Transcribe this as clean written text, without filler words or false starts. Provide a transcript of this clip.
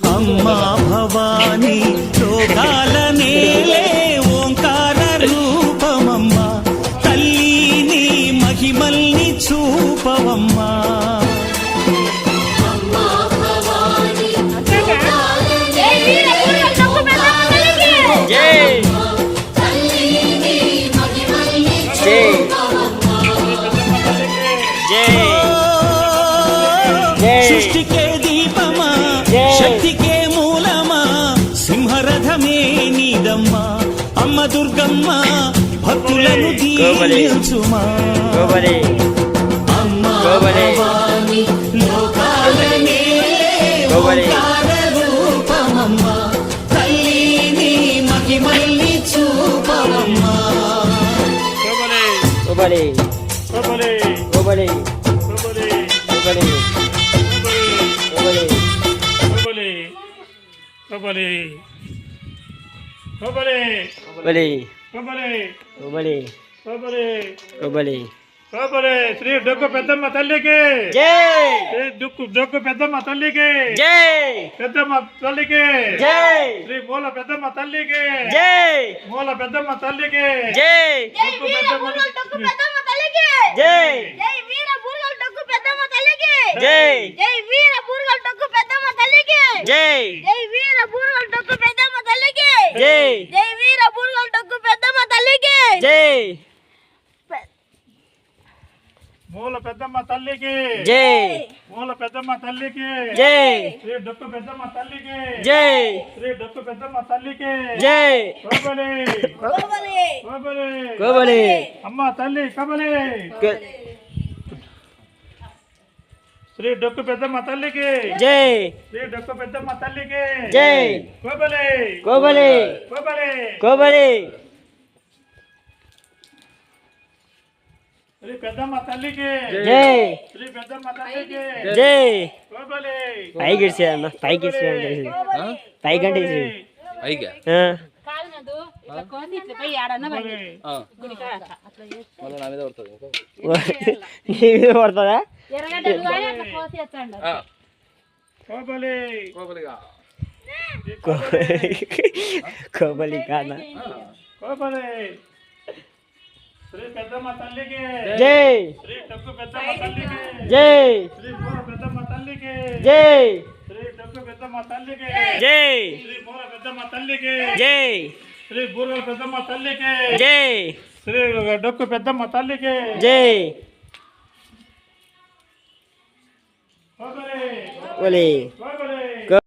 అమ్మా భవానీ లోకాల నేలే ఓంకార రూపమమ్మా తల్లి నీ మహిమల్ని చూపవమ్మా సృష్టికే దీపమా శక్తికే మూలమా సింహరథమే నీదమ్మా అమ్మ దుర్గమ్మ భక్తులను దీవించుమా అమ్మా భవానీ లోకాల నేలే ఓంకార రూపమమ్మా తల్లి నీ మహిమల్ని చూపవమ్మా శ్రీ డొక్కు పెద్దమ్మ తల్లికి శ్రీ డొక్కు పెద్దమ్మ తల్లికి పెద్దమ్మ తల్లికి శ్రీ మూల పెద్దమ్మ తల్లికి మూల పెద్దమ్మ తల్లికి మూల పెద్దమ్మ తల్లికి మూల పెద్దమ్మ తల్లికి శ్రీ డొక్కు పెద్దమ్మ తల్లికి శ్రీ డొక్కు పెద్దమ్మ తల్లికి అమ్మ తల్లి కబలి శ్రీ డొక్కు పెద్దమ్మ తల్లికి శ్రీ డొక్కు పెద్దమ్మ తల్లికి శ్రీ పెద్దమ్మ తల్లికి శ్రీ పెద్దమ్మ తల్లికి పడుతుందా కోబలి కాదా శ్రీ పెద్దమ్మ తల్లికి శ్రీ డొక్కు పెద్దమ్మ తల్లికి శ్రీ మూల పెద్దమ్మ తల్లికి శ్రీ డొక్కు పెద్దమ్మ తల్లికి శ్రీ మూల పెద్దమ్మ తల్లికి శ్రీ బూర్గల పెద్దమ్మ తల్లికి శ్రీ డొక్కు పెద్దమ్మ తల్లికి ఒలి